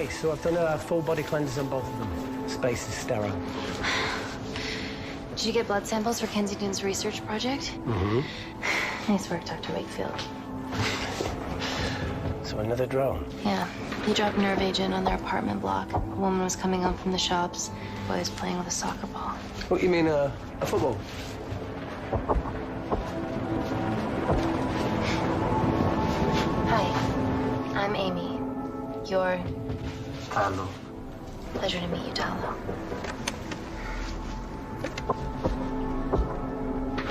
case, so I've done a full body cleanse on both of them. Space is sterile. Did you get blood samples for Kensington's research project? Mm-hmm. Nice work, Dr. Wakefield. So another drone? Yeah. He dropped nerve agent on their apartment block. A woman was coming home from the shops. The boy was playing with a soccer ball. What, you mean a football? Hi, I'm Amy. You're... Hello. Pleasure to meet you, Talo.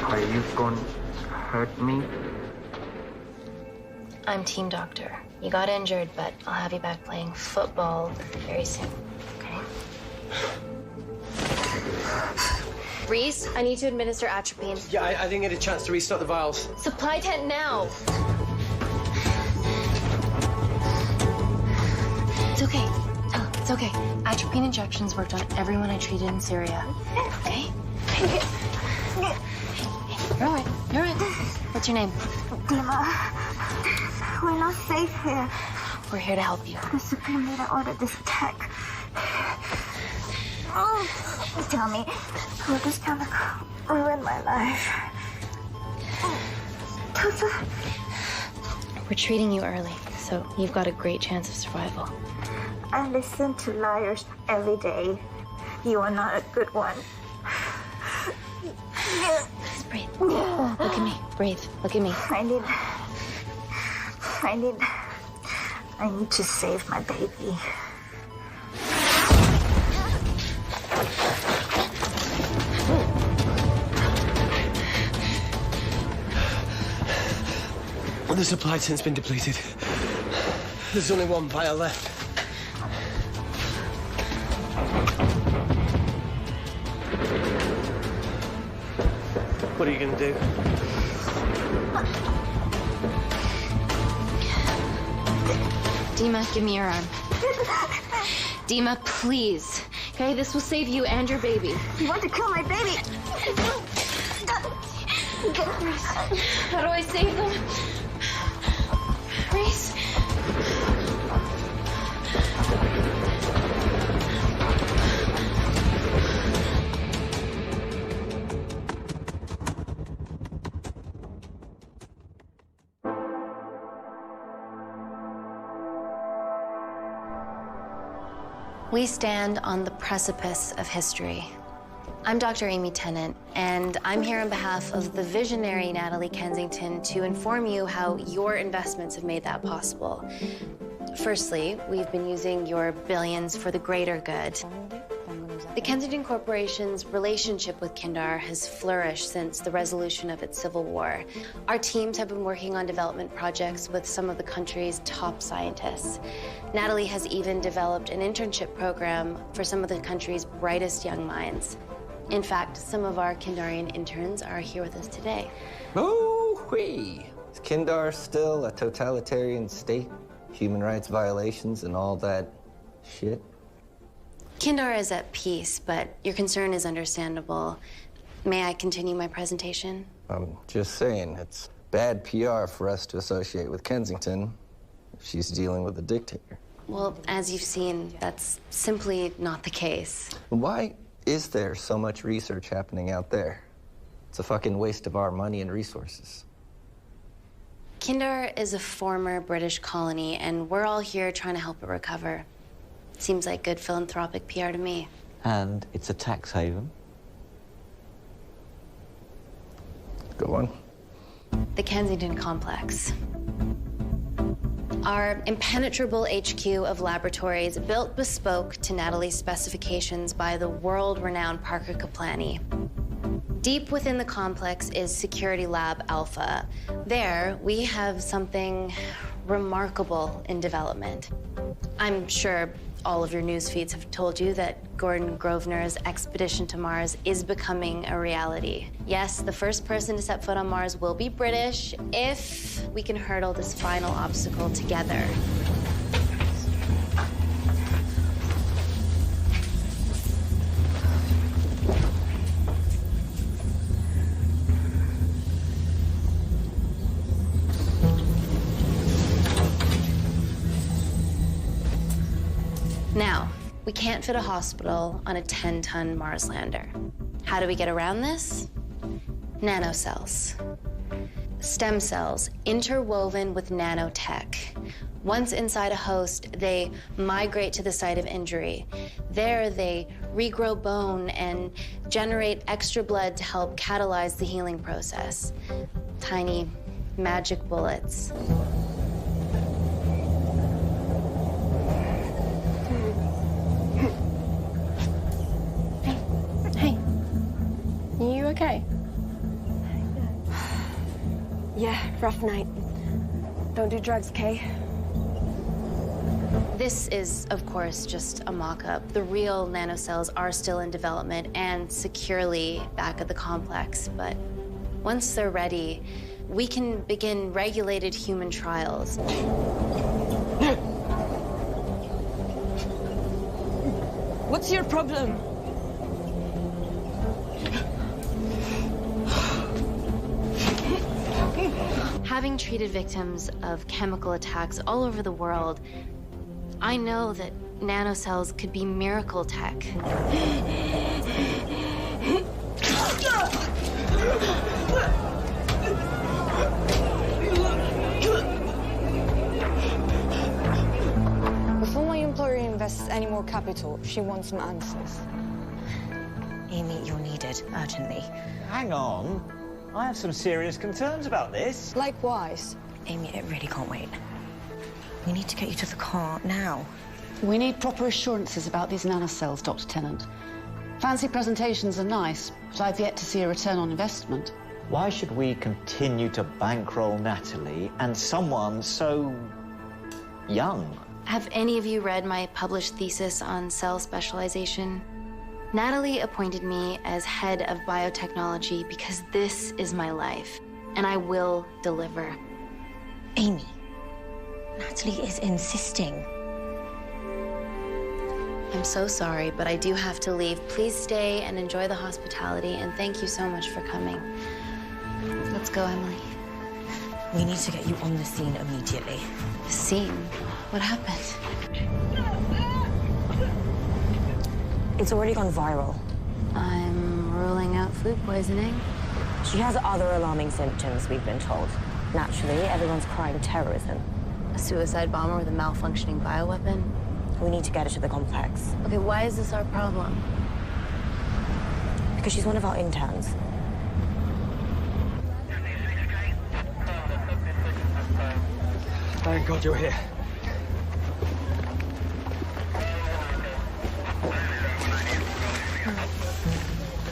Are you going to hurt me? I'm team doctor. You got injured, but I'll have you back playing football very soon, okay? Reese, I need to administer atropine. Yeah, I didn't get a chance to restock the vials. Supply tent now. It's okay. Tell him, it's okay. Atropine injections worked on everyone I treated in Syria. Okay? You're all right. You're all right. What's your name? Dima, we're not safe here. We're here to help you. The Supreme Leader ordered this attack. Oh, tell me, will this chemical ruin my life? Tata. We're treating you early, so you've got a great chance of survival. I listen to liars every day. You are not a good one. Just breathe. Look at me. Breathe. Look at me. I need to save my baby. Well, the supply tent's been depleted. There's only one vial left. What are you gonna do? Dima, give me your arm. Dima, please. Okay, this will save you and your baby. You want to kill my baby? Reese, how do I save them? Reese. We stand on the precipice of history. I'm Dr. Amy Tennant, and I'm here on behalf of the visionary Natalie Kensington to inform you how your investments have made that possible. Firstly, we've been using your billions for the greater good. The Kensington Corporation's relationship with Kindar has flourished since the resolution of its civil war. Our teams have been working on development projects with some of the country's top scientists. Natalie has even developed an internship program for some of the country's brightest young minds. In fact, some of our Kindarian interns are here with us today. Oh-wee! Is Kindar still a totalitarian state? Human rights violations and all that shit? Kindar is at peace, but your concern is understandable. May I continue my presentation? I'm just saying, it's bad PR for us to associate with Kensington if she's dealing with a dictator. Well, as you've seen, that's simply not the case. Why is there so much research happening out there? It's a fucking waste of our money and resources. Kindar is a former British colony, and we're all here trying to help it recover. Seems like good philanthropic PR to me. And it's a tax haven. Go on. The Kensington complex. Our impenetrable HQ of laboratories built bespoke to Natalie's specifications by the world-renowned Parker Kaplani. Deep within the complex is Security Lab Alpha. There, we have something remarkable in development. I'm sure all of your news feeds have told you that Gordon Grosvenor's expedition to Mars is becoming a reality. Yes, the first person to set foot on Mars will be British if we can hurdle this final obstacle together. Now, we can't fit a hospital on a 10-ton Mars lander. How do we get around this? Nanocells. Stem cells interwoven with nanotech. Once inside a host, they migrate to the site of injury. There, they regrow bone and generate extra blood to help catalyze the healing process. Tiny magic bullets. Hey. You okay? Yeah, rough night. Don't do drugs, okay? This is, of course, just a mock-up. The real nanocells are still in development and securely back at the complex. But once they're ready, we can begin regulated human trials. What's your problem? Having treated victims of chemical attacks all over the world, I know that nanocells could be miracle tech. Before my employer invests any more capital, she wants some answers. Amy, you're needed urgently. Hang on. I have some serious concerns about this. Likewise. Amy, it really can't wait. We need to get you to the car now. We need proper assurances about these nanocells, Dr. Tennant. Fancy presentations are nice, but I've yet to see a return on investment. Why should we continue to bankroll Natalie and someone so young? Have any of you read my published thesis on cell specialization? Natalie appointed me as head of biotechnology because this is my life, and I will deliver. Amy, Natalie is insisting. I'm so sorry, but I do have to leave. Please stay and enjoy the hospitality, and thank you so much for coming. Let's go, Emily. We need to get you on the scene immediately. The scene? What happened? It's already gone viral. I'm ruling out food poisoning. She has other alarming symptoms, we've been told. Naturally, everyone's crying terrorism. A suicide bomber with a malfunctioning bioweapon? We need to get her to the complex. Okay, why is this our problem? Because she's one of our interns. Thank God you're here.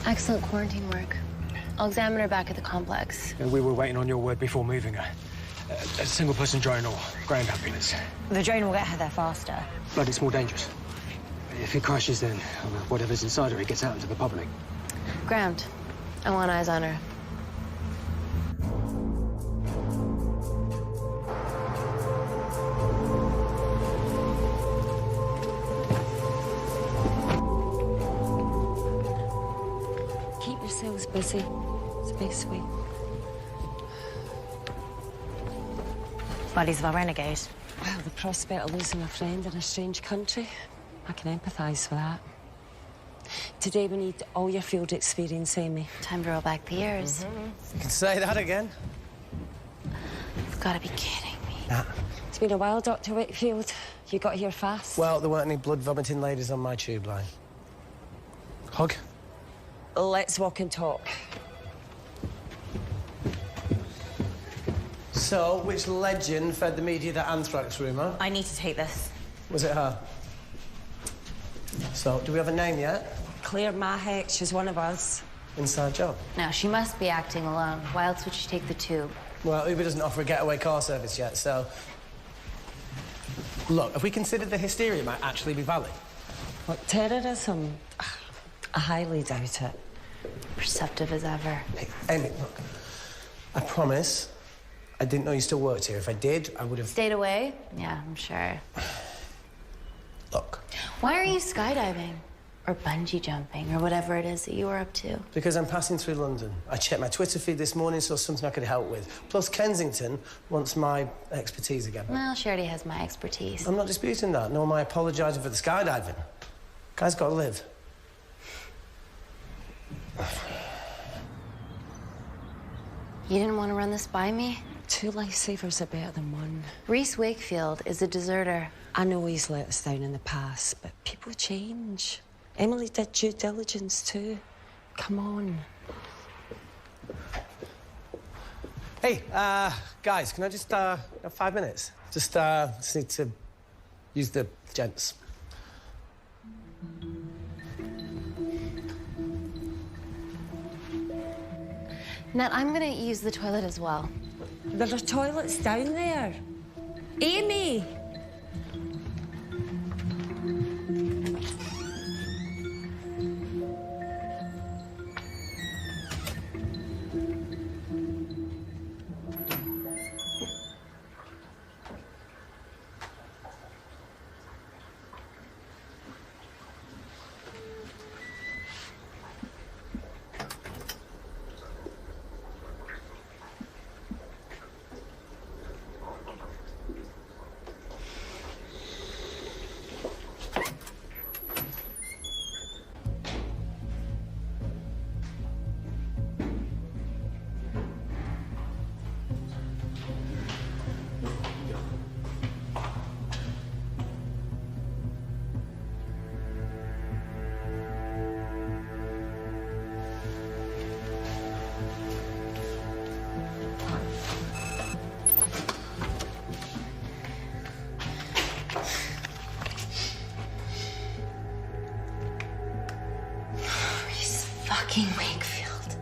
Excellent quarantine work. I'll examine her back at the complex. We were waiting on your word before moving her. A single-person drone or ground ambulance. The drone will get her there faster. But it's more dangerous. If it crashes, then whatever's inside her, it gets out into the public. Ground. I want eyes on her. Keep yourselves busy. Stay sweet. Buddies of our renegade. Well, the prospect of losing a friend in a strange country, I can empathise with that. Today we need all your field experience, Amy. Time to roll back the years. You can say that again. You've got to be kidding me. Nah. It's been a while, Dr. Whitfield. You got here fast. Well, there weren't any blood-vomiting ladies on my tube line. Hug? Let's walk and talk. So, which legend fed the media that anthrax rumour? I need to take this. Was it her? So, do we have a name yet? Claire Mahek, she's one of us. Inside job. Now, she must be acting alone. Why else would she take the tube? Well, Uber doesn't offer a getaway car service yet, so... Look, have we considered the hysteria might actually be valid? What, terrorism? I highly doubt it. Perceptive as ever. Hey, Amy, look. I promise I didn't know you still worked here. If I did, I would have... Stayed away? Yeah, I'm sure. Look. Why are you skydiving? Or bungee jumping, or whatever it is that you were up to? Because I'm passing through London. I checked my Twitter feed this morning, saw something I could help with. Plus, Kensington wants my expertise again. Well, she already has my expertise. I'm not disputing that, nor am I apologising for the skydiving. Guy's got to live. You didn't want to run this by me? 2 lifesavers are better than 1. Reese Wakefield is a deserter. I know he's let us down in the past, but people change. Emily did due diligence too. Come on. Hey, guys, can I just, have 5 minutes? Just need to use the gents. Nat, I'm gonna use the toilet as well. There are toilets down there. Amy! Fucking Wakefield.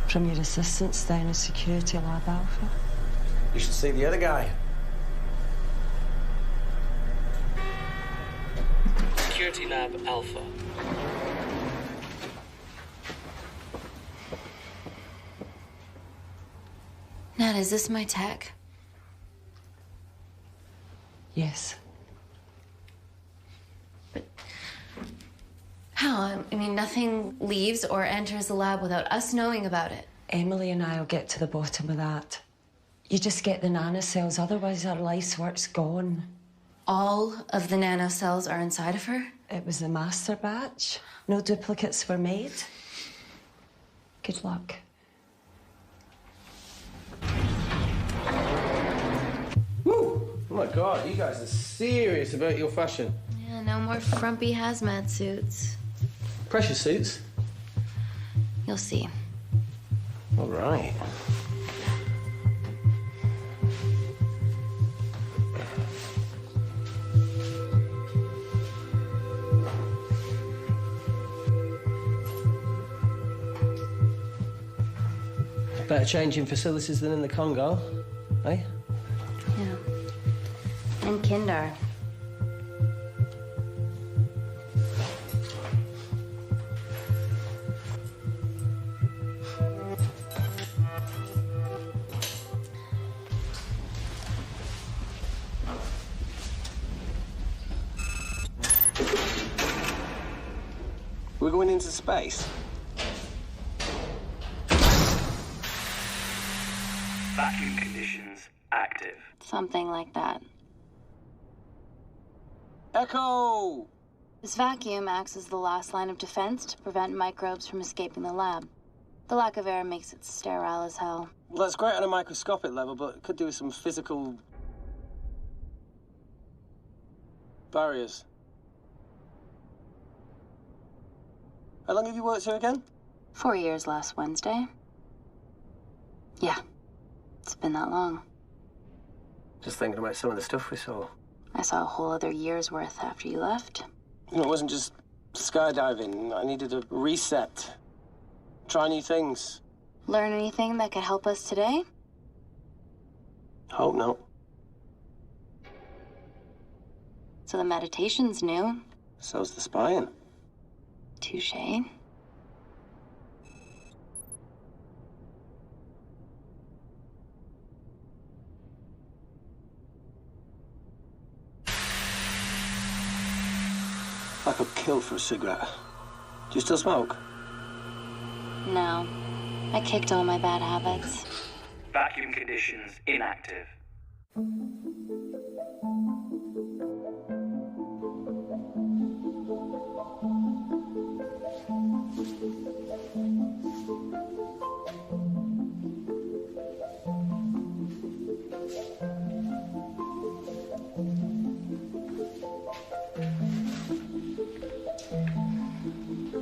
From your assistants down in Security Lab Alpha. You should see the other guy. Security Lab Alpha. Nat, is this my tech? Yes. But how? I mean, nothing leaves or enters the lab without us knowing about it. Emily and I will get to the bottom of that. You just get the nanocells, otherwise our life's work's gone. All of the nanocells are inside of her? It was the master batch. No duplicates were made. Good luck. Woo! Oh my God, you guys are serious about your fashion. Yeah, no more frumpy hazmat suits. Pressure suits? You'll see. All right. Better changing facilities than in the Congo, eh? Yeah. And Kindar. We're going into space. Vacuum conditions active. Something like that. Echo! This vacuum acts as the last line of defense to prevent microbes from escaping the lab. The lack of air makes it sterile as hell. Well, that's great on a microscopic level, but it could do with some physical barriers. How long have you worked here again? 4 years last Wednesday. Yeah, it's been that long. Just thinking about some of the stuff we saw. I saw a whole other year's worth after you left. You know, it wasn't just skydiving. I needed a reset. Try new things. Learn anything that could help us today? Hope not. So the meditation's new. So's the spying. Touché. I could kill for a cigarette. Do you still smoke? No. I kicked all my bad habits. Vacuum conditions inactive.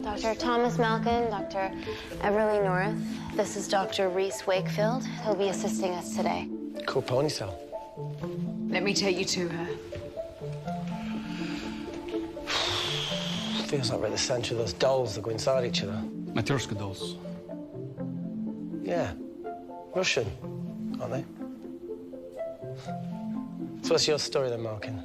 Dr. Thomas Malkin, Dr. Everly North. This is Dr. Reese Wakefield. He'll be assisting us today. Cool ponytail. Let me take you to her. Feels like we're at the centre of those dolls that go inside each other. Matryoshka dolls. Yeah. Russian, aren't they? So what's your story then, Malkin?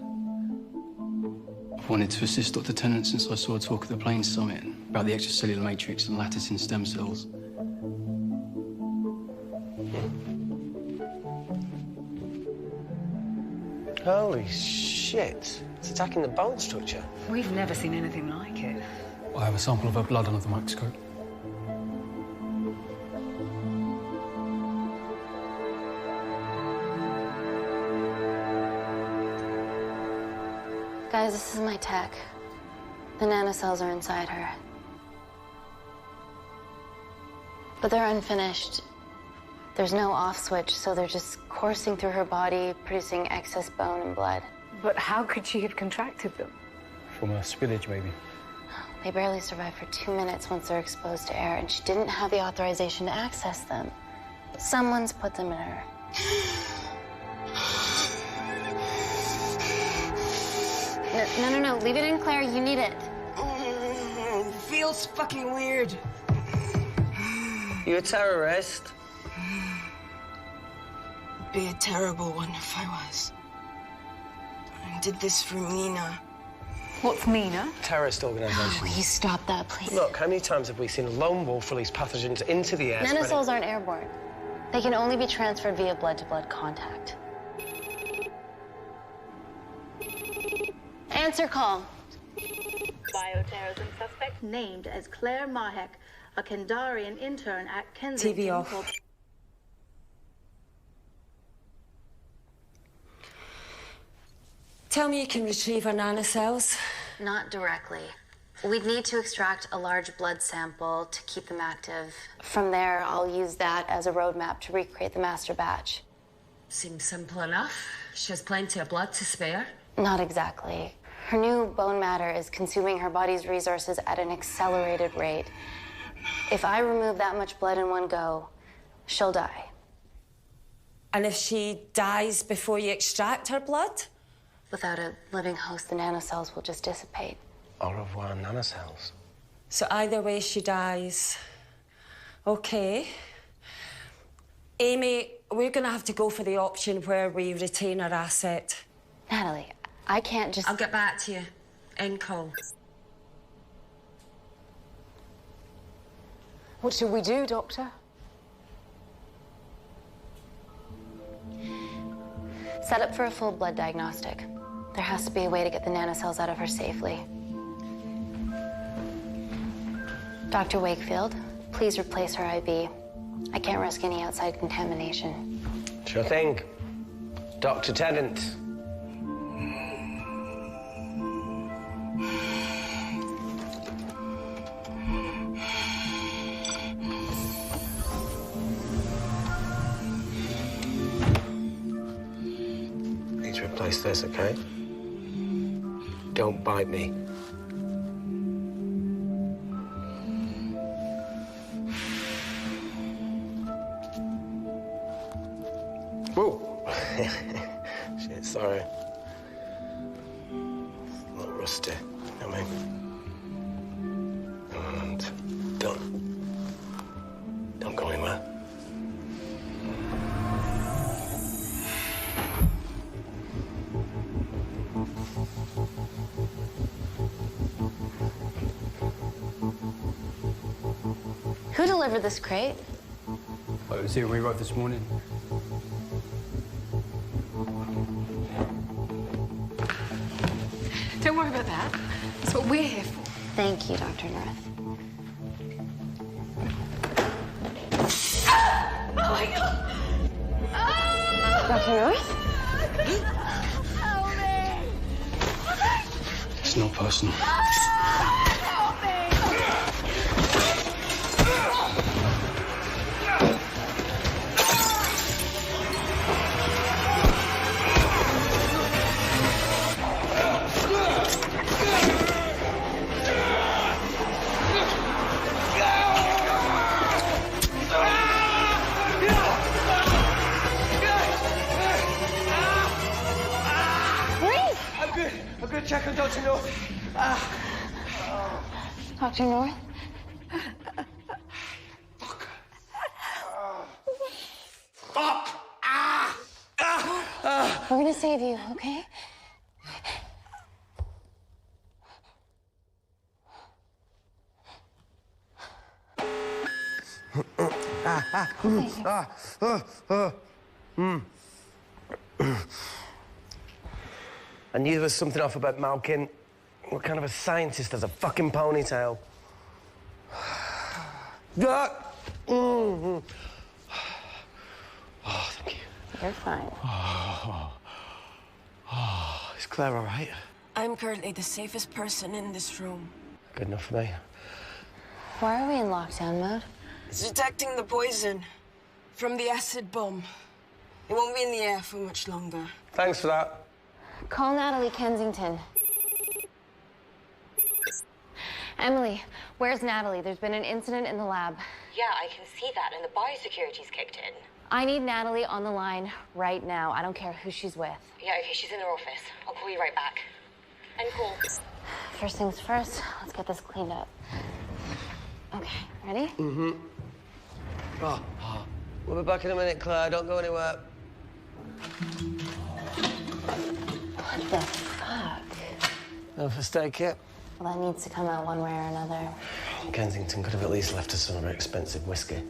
I've wanted to assist Dr. Tennant since I saw a talk at the Plains Summit about the extracellular matrix and lattice in stem cells. Holy shit. It's attacking the bone structure. We've never seen anything like it. I have a sample of her blood under the microscope. Guys, this is my tech. The nanocells are inside her. But they're unfinished. There's no off switch, so they're just coursing through her body, producing excess bone and blood. But how could she have contracted them? From a spillage, maybe. They barely survive for 2 minutes once they're exposed to air, and she didn't have the authorization to access them. Someone's put them in her. No. Leave it in, Claire. You need it. It feels fucking weird. You a terrorist? Be a terrible one if I was. I did this for Mina. What's Mina? Terrorist organisation. Will you stop that, please? Look, how many times have we seen a lone wolf release pathogens into the air? Nanocells aren't airborne. They can only be transferred via blood-to-blood contact. Answer call. Bioterrorism suspect named as Claire Mahek, a Kandarian intern at Kensington. TV off. Tell me you can retrieve our nanocells. Not directly. We'd need to extract a large blood sample to keep them active. From there, I'll use that as a roadmap to recreate the master batch. Seems simple enough. She has plenty of blood to spare. Not exactly. Her new bone matter is consuming her body's resources at an accelerated rate. If I remove that much blood in one go, she'll die. And if she dies before you extract her blood? Without a living host, the nanocells will just dissipate. Au revoir, nanocells. So either way, she dies. Okay. Amy, we're gonna have to go for the option where we retain our asset. Natalie, I can't just... I'll get back to you. End call. What should we do, Doctor? Set up for a full blood diagnostic. There has to be a way to get the nanocells out of her safely. Dr. Wakefield, please replace her IV. I can't risk any outside contamination. Sure thing. Dr. Tennant. Need to replace this, okay? Don't bite me. Whoa. Shit, sorry. A little rusty. I mean. And done. Don't go anywhere. Who delivered this crate? Oh, it was here when we arrived this morning. Don't worry about that. That's what we're here for. Thank you, Dr. North. Oh my God! Dr. North? Help me! It's not personal. Help me! I'm gonna check on Dr. North. Dr. North? Fuck! We're gonna save you, okay? I knew there was something off about Malkin. What kind of a scientist has a fucking ponytail? Oh, thank you. You're fine. Is Claire all right? I'm currently the safest person in this room. Good enough for me. Why are we in lockdown mode? It's detecting the poison from the acid bomb. It won't be in the air for much longer. Thanks for that. Call Natalie Kensington. Emily, where's Natalie? There's been an incident in the lab. Yeah, I can see that, and the biosecurity's kicked in. I need Natalie on the line right now. I don't care who she's with. Yeah, okay, she's in her office. I'll call you right back. And call. First things first, let's get this cleaned up. Okay, ready? Mm-hmm. We'll be back in a minute, Claire. Don't go anywhere. What the fuck? No first aid kit? Well, that needs to come out one way or another. Kensington could have at least left us some of her expensive whiskey.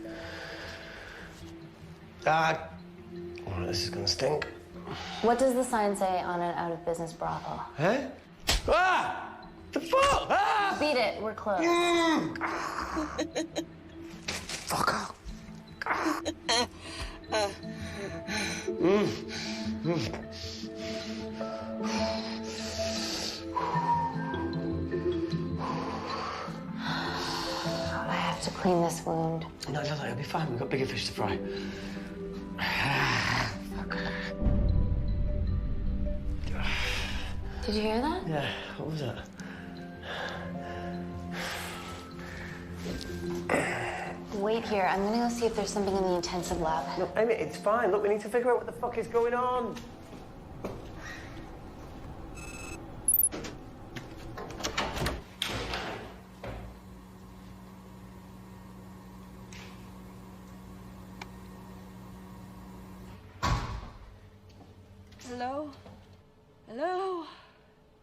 All right, this is gonna stink. What does the sign say on an out-of-business brothel? Huh? The fuck? Beat it, we're closed. Fuck off. I have to clean this wound. No, it'll be fine. We've got bigger fish to fry. Fuck. Did you hear that? Yeah, what was that? Wait here. I'm gonna go see if there's something in the intensive lab. No, Amy, it's fine. Look, we need to figure out what the fuck is going on. Hello? Hello?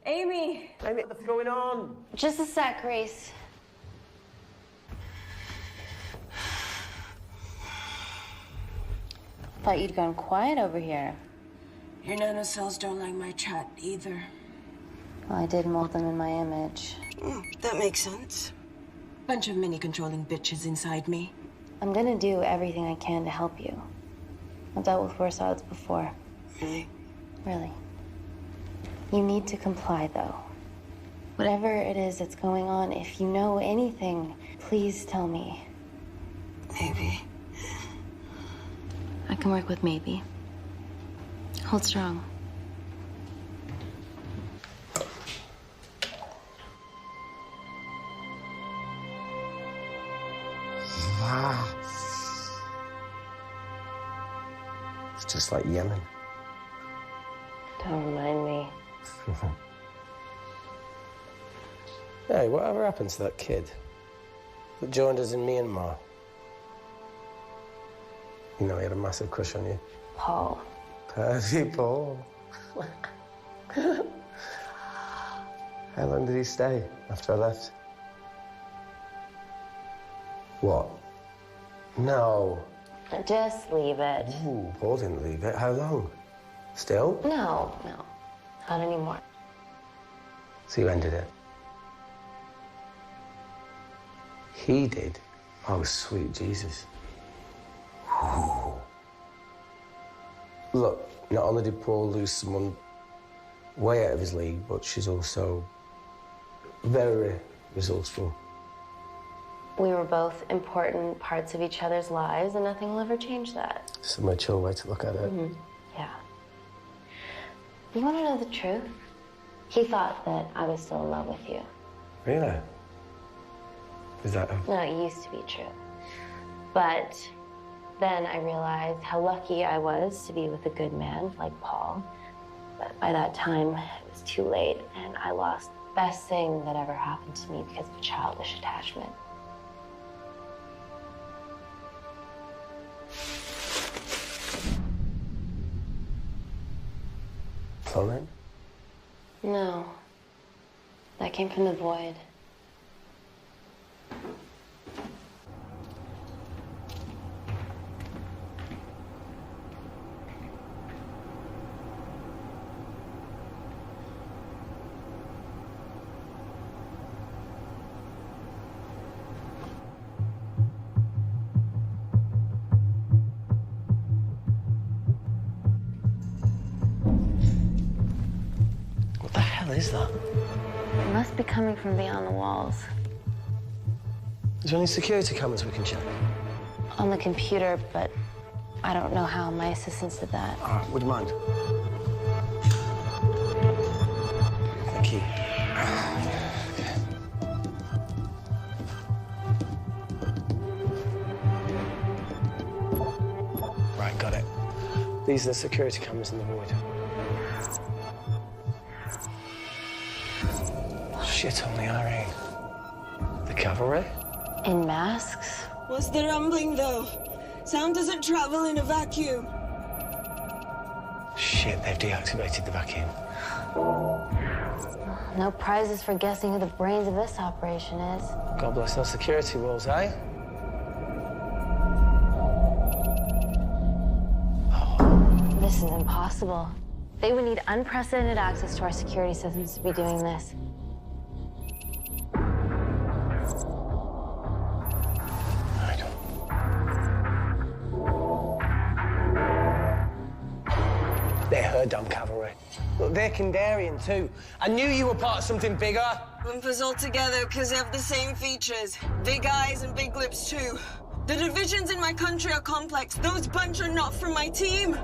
Amy? Amy, what's going on? Just a sec, Grace. Thought you'd gone quiet over here. Your nanocells don't like my chat either. Well, I did mold them in my image. That makes sense. Bunch of mini-controlling bitches inside me. I'm gonna do everything I can to help you. I've dealt with worse odds before. Really? Really. You need to comply, though. Whatever it is that's going on, if you know anything, please tell me. Maybe. I can work with maybe. Hold strong. It's just like Yemen. Don't remind me. Hey, whatever happened to that kid that joined us in Myanmar? You know, he had a massive crush on you. Paul. Pervy Paul. How long did he stay after I left? What? No. Just leave it. Ooh, Paul didn't leave it. How long? Still? No, not anymore. So you ended it? He did? Oh, sweet Jesus. Ooh. Look, not only did Paul lose someone way out of his league, but she's also very resourceful. We were both important parts of each other's lives, and nothing will ever change that. It's a mature way to look at it. Yeah. You want to know the truth? He thought that I was still in love with you. Really? Is that No, it used to be true. But then I realized how lucky I was to be with a good man like Paul. But by that time, it was too late, and I lost the best thing that ever happened to me because of childish attachment. Chlorine? No. That came from the void. What the hell is that? It must be coming from beyond the walls. Is there any security cameras we can check? On the computer, but I don't know how. My assistants did that. All right, would you mind? Thank you. Right, got it. These are the security cameras in the void. Shit on the Irene. The cavalry? In masks? What's the rumbling, though? Sound doesn't travel in a vacuum. Shit, they've deactivated the vacuum. No prizes for guessing who the brains of this operation is. God bless those security walls, eh? This is impossible. They would need unprecedented access to our security systems to be doing this. They're her damn cavalry. Look, they're Kandarian too. I knew you were part of something bigger. Lumpers all together because they have the same features. Big eyes and big lips, too. The divisions in my country are complex. Those bunch are not from my team.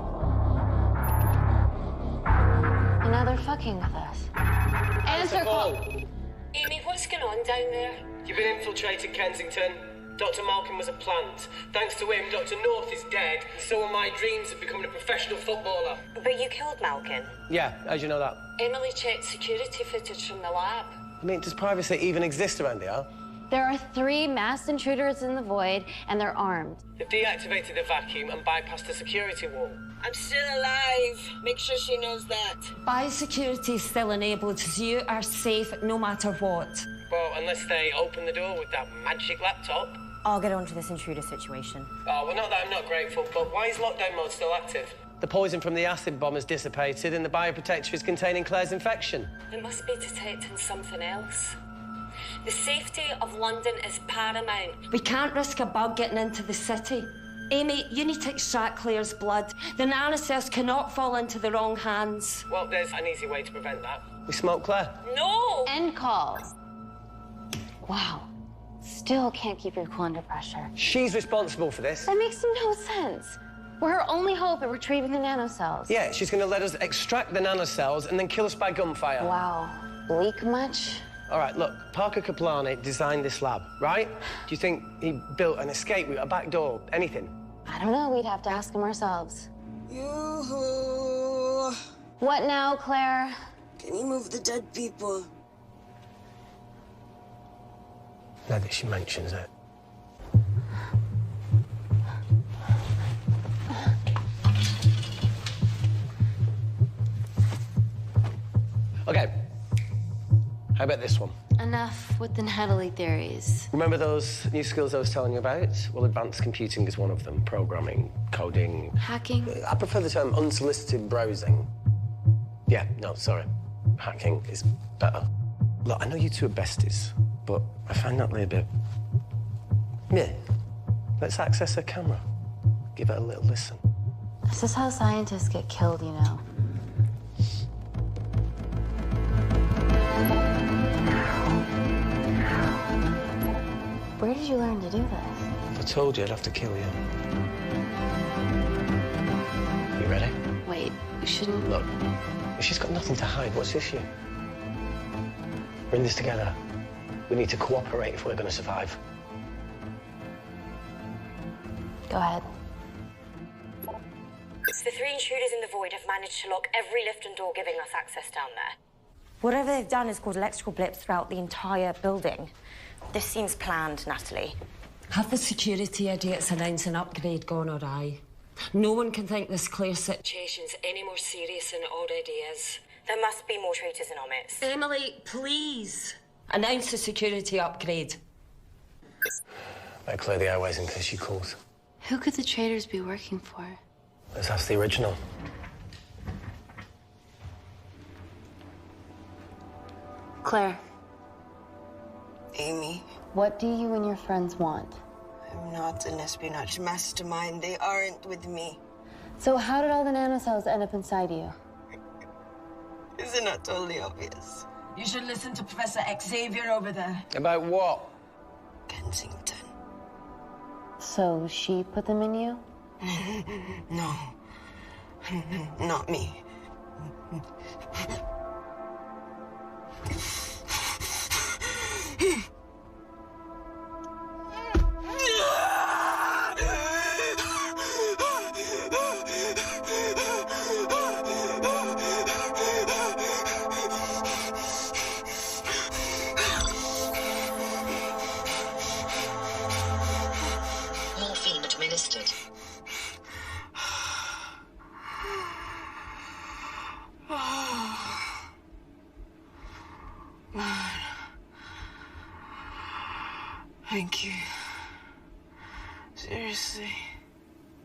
And now they're fucking with us. Answer call. Amy, what's going on down there? You've been infiltrating Kensington. Dr. Malcolm was a plant. Thanks to him, Dr. North is dead. So are my dreams of becoming a professional footballer. But you killed Malkin. Yeah, how'd you know that? Emily checked security footage from the lab. I mean, does privacy even exist around here? There are 3 masked intruders in the void, and they're armed. They've deactivated the vacuum and bypassed the security wall. I'm still alive. Make sure she knows that. Biosecurity is still enabled, so you are safe no matter what. Well, unless they open the door with that magic laptop. I'll get onto this intruder situation. Oh, well, not that I'm not grateful, but why is lockdown mode still active? The poison from the acid bomb has dissipated and the bioprotector is containing Claire's infection. It must be detecting something else. The safety of London is paramount. We can't risk a bug getting into the city. Amy, you need to extract Claire's blood. The nanocells cannot fall into the wrong hands. Well, there's an easy way to prevent that. We smoke Claire. No! End call. Wow. Still can't keep your cool under pressure. She's responsible for this. That makes no sense. We're her only hope at retrieving the nanocells. Yeah, she's going to let us extract the nanocells and then kill us by gunfire. Wow. Bleak much? All right, look, Parker Kaplani designed this lab, right? Do you think he built an escape route, a back door, anything? I don't know. We'd have to ask him ourselves. Yoo-hoo. What now, Claire? Can you move the dead people? Now that she mentions it. Okay. How about this one? enough with the Natalie theories. Remember those new skills I was telling you about? Well, advanced computing is one of them. Programming, coding. Hacking? I prefer the term unsolicited browsing. Yeah, no, sorry. Hacking is better. Look, I know you two are besties, but I find Natalie a bit... Yeah. Let's access her camera. Give it a little listen. This is how scientists get killed, you know. Where did you learn to do this? If I told you, I'd have to kill you. You ready? Wait, you shouldn't... Look, she's got nothing to hide. What's the issue? We're in this together. We need to cooperate if we're going to survive. Go ahead. The three intruders in the void have managed to lock every lift and door giving us access down there. Whatever they've done has caused electrical blips throughout the entire building. This seems planned, Natalie. Have the security idiots announce an upgrade gone awry? No one can think this Claire situation's any more serious than it already is. There must be more traitors in our midst. Emily, please. Announce the security upgrade. Better clear the airways in case she calls. Who could the traitors be working for? Let's ask the original. Claire. Amy. What do you and your friends want? I'm not an espionage mastermind. They aren't with me. So how did all the nanocells end up inside you? Isn't that totally obvious? You should listen to Professor Xavier over there. About what? Kensington. So she put them in you? No. Not me. Morphine administered. Thank you. Seriously.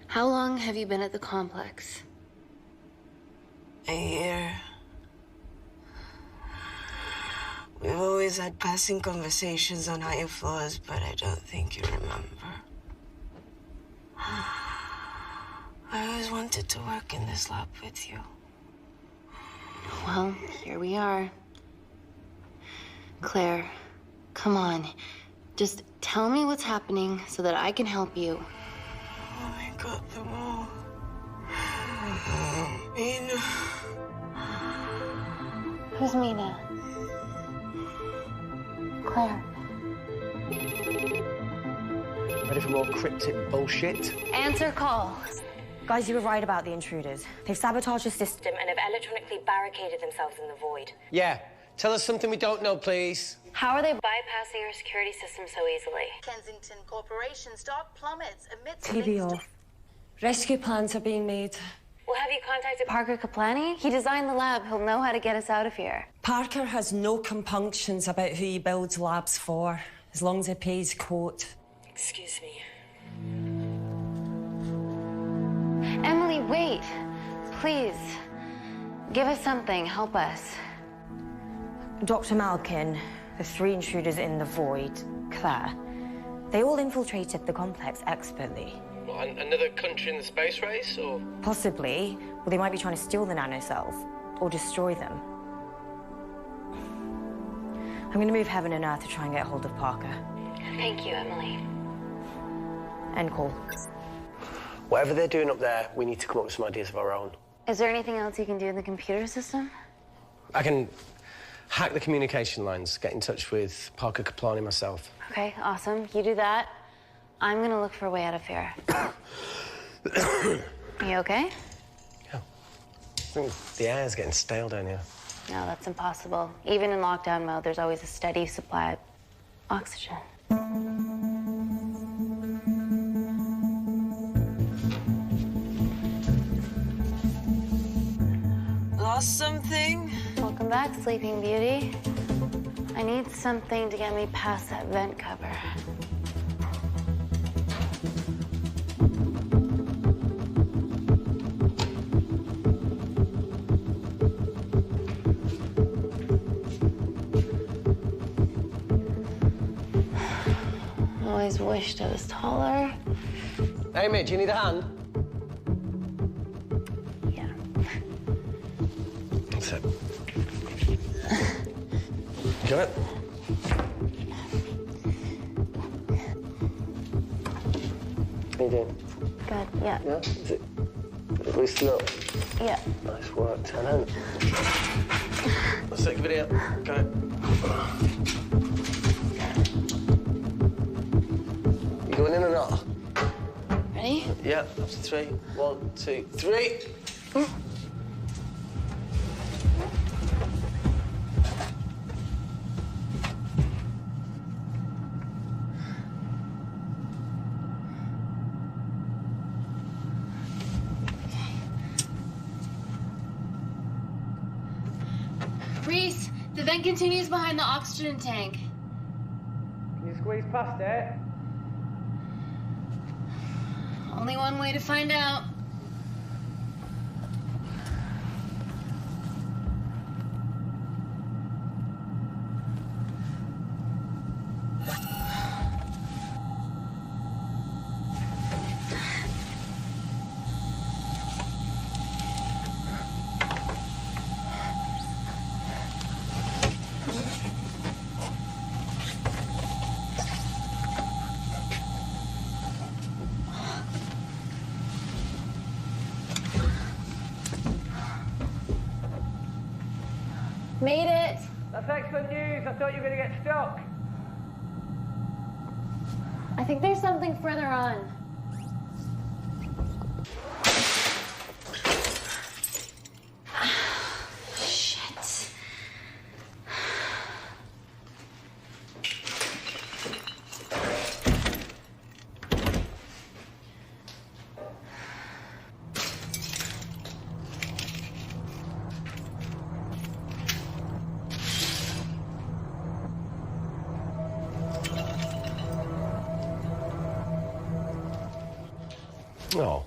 How long have you been at the complex? A year. We've always had passing conversations on higher floors, but I don't think you remember. I always wanted to work in this lab with you. Well, here we are. Claire, come on. Just tell me what's happening so that I can help you. Oh, I got them all. Mina. Who's Mina? Claire. Ready for more cryptic bullshit? Answer call. Guys, you were right about the intruders. They've sabotaged the system And have electronically barricaded themselves in the void. Yeah. Tell us something we don't know, please. How are they bypassing our security system so easily? Kensington Corporation's stock plummets amidst... TV off. Rescue plans are being made. Well, have you contacted Parker Kaplani? He designed the lab. He'll know how to get us out of here. Parker has no compunctions about who he builds labs for, as long as he pays quote. Excuse me. Emily, wait. Please. Give us something. Help us. Dr. Malkin, the three intruders in the void, Claire, they all infiltrated the complex expertly. What, another country in the space race, or...? Possibly, or they might be trying to steal the nanocells, or destroy them. I'm going to move heaven and earth to try and get hold of Parker. Thank you, Emily. End call. Whatever they're doing up there, we need to come up with some ideas of our own. Is there anything else you can do in the computer system? I can hack the communication lines, get in touch with Parker Kaplani myself. Okay, awesome. You do that. I'm gonna look for a way out of here. You okay? Yeah. I think the air's getting stale down here. No, that's impossible. Even in lockdown mode, there's always a steady supply of oxygen. Lost something? Welcome back, Sleeping Beauty. I need something to get me past that vent cover. Always wished I was taller. Amy, do you need a hand? Yeah. That's it. Got it? How you doing? Good, yeah. Yeah? Is it loosen up? Yeah. Nice work, Tenant. Let's take a video. Got it. You going in or not? Ready? Yeah, after 3. 1, 2, 3. Reese, the vent continues behind the oxygen tank. Can you squeeze past it? Only one way to find out. Made it. That's excellent news. I thought you were going to get stuck. I think there's something further on. Shit. Oh,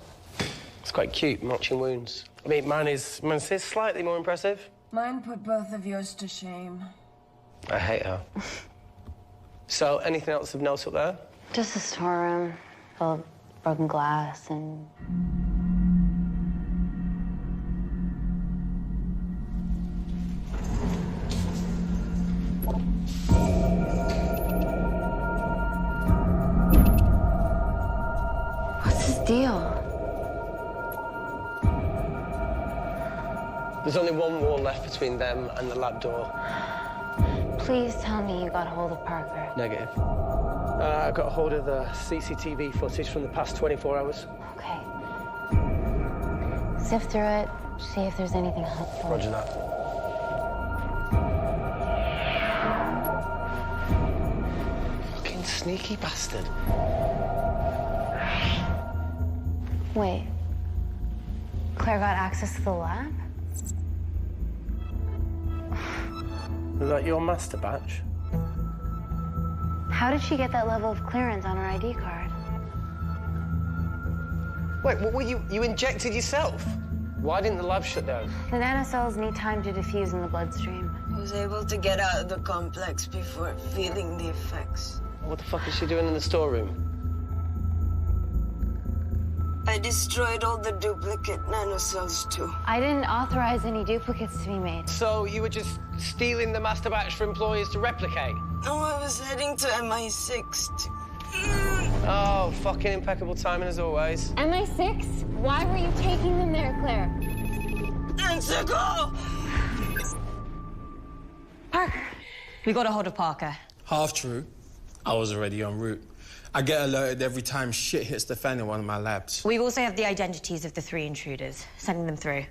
it's quite cute, matching wounds. I mean, mine's slightly more impressive. Mine put both of yours to shame. I hate her. So, anything else of note up there? Just a storeroom full of broken glass and... What's his deal? There's only one wall left between them and the lab door. Please tell me you got hold of Parker. Negative. I got hold of the CCTV footage from the past 24 hours. Okay. Sift through it, see if there's anything helpful. Roger that. Fucking sneaky bastard. Wait. Claire got access to the lab? Was that your master batch? How did she get that level of clearance on her ID card? Wait, what were you injected yourself? Why didn't the lab shut down? The nanocells need time to diffuse in the bloodstream. I was able to get out of the complex before feeling the effects. What the fuck is she doing in the storeroom? I destroyed all the duplicate nanocells, too. I didn't authorize any duplicates to be made. So you were just stealing the master batch for employees to replicate? No, I was heading to MI6 Oh, fucking impeccable timing as always. MI6? Why were you taking them there, Claire? to go! Parker. We got a hold of Parker. Half true. I was already en route. I get alerted every time shit hits the fan in one of my labs. We also have the identities of the 3 intruders. Sending them through.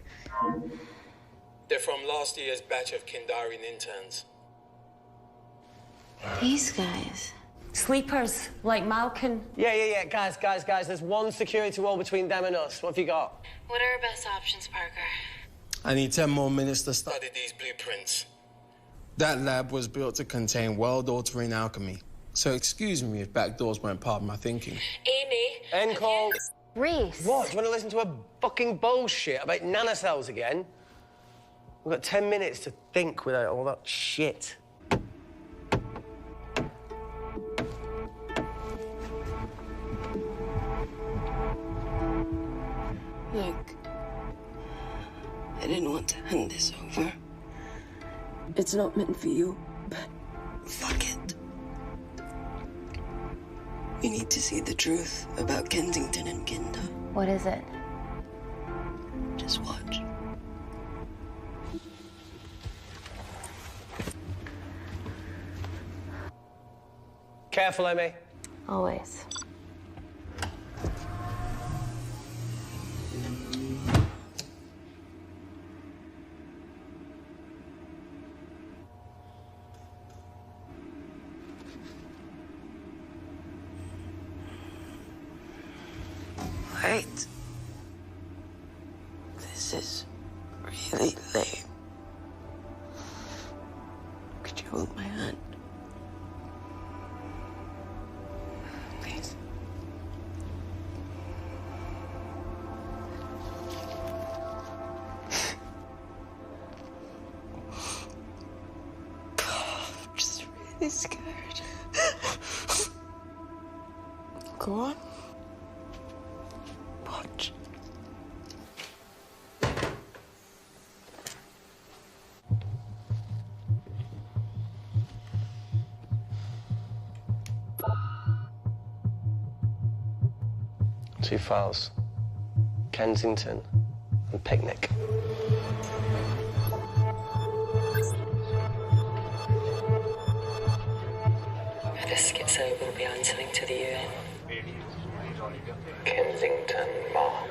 They're from last year's batch of Kindarian interns. These guys. Sleepers, like Malkin. Yeah. Guys. There's one security wall between them and us. What have you got? What are our best options, Parker? I need 10 more minutes to study these blueprints. That lab was built to contain world-altering alchemy. So excuse me if backdoors weren't part of my thinking. Amy. End call. Reese. What? Do you want to listen to a fucking bullshit about nanocells again? We've got 10 minutes to think without all that shit. Look, I didn't want to hand this over. It's not meant for you, but fuck it. You need to see the truth about Kensington and Kinder. What is it? Just watch. Careful, Amy. Always. Wait. This is really lame. Could you hold my hand? Please. I'm just really scared. Go on. Watch. Two files. Kensington and Picnic. This gets out, we'll be answering to the UN. Kensington, Ma.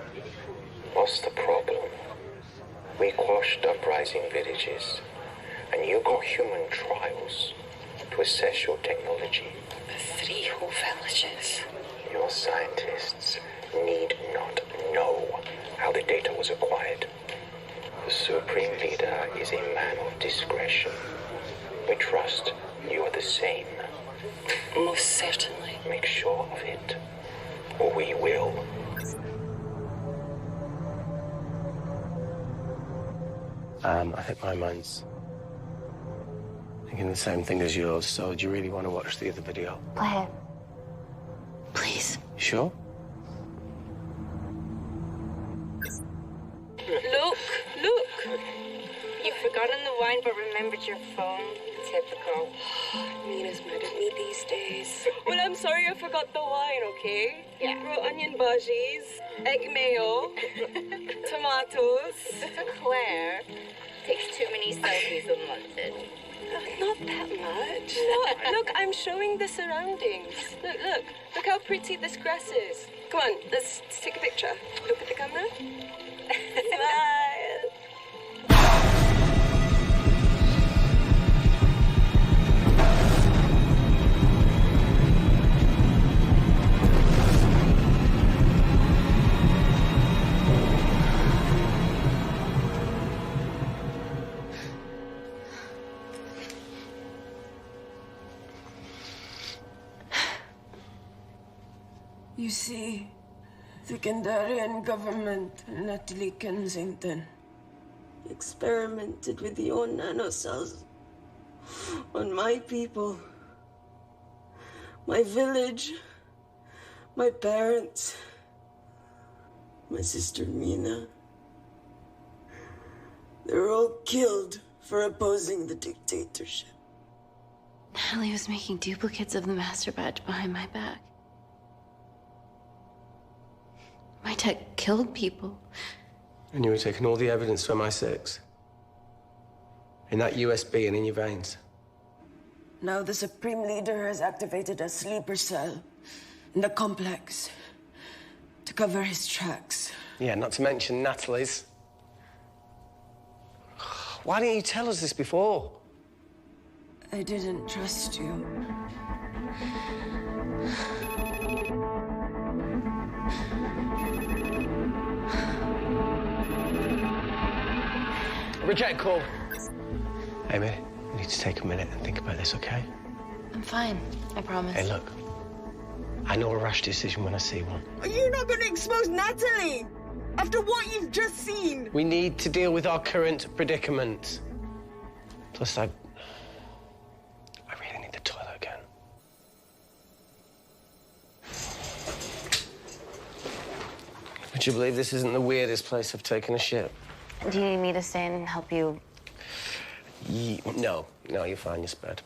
What's the problem? We quashed uprising villages, and you got human trials to assess your technology. 3 whole villages. Your scientists need not know how the data was acquired. The Supreme Leader is a man of discretion. We trust you are the same. Most certainly. Make sure of it, or we will. I think my mind's thinking the same thing as yours, so do you really want to watch the other video? Play it. Please. You sure? Look! You've forgotten the wine but remembered your phone. Typical. Nina's mad at me these days. Well, I'm sorry I forgot the wine, okay? Yeah. Raw onion bhajis, egg mayo, tomatoes. Claire takes too many selfies in London. Not that much. Look, I'm showing the surroundings. Look how pretty this grass is. Come on, let's take a picture. Look at the camera. Smile. You see, the Kandarian government and Natalie Kensington experimented with your nanocells on my people, my village, my parents, my sister Mina. They were all killed for opposing the dictatorship. Natalie was making duplicates of the master badge behind my back. My tech killed people. And you were taking all the evidence to MI6? In that USB and in your veins? Now the Supreme Leader has activated a sleeper cell in the complex to cover his tracks. Yeah, not to mention Natalie's. Why didn't you tell us this before? I didn't trust you. Reject call. Amy, We need to take a minute and think about this, okay? I'm fine, I promise. Hey, look. I know a rash decision when I see one. Are you not going to expose Natalie? After what you've just seen? We need to deal with our current predicament. Plus, I really need the toilet again. Would you believe this isn't the weirdest place I've taken a shit? Do you need me to stay and help you? No, you're fine, you're spared.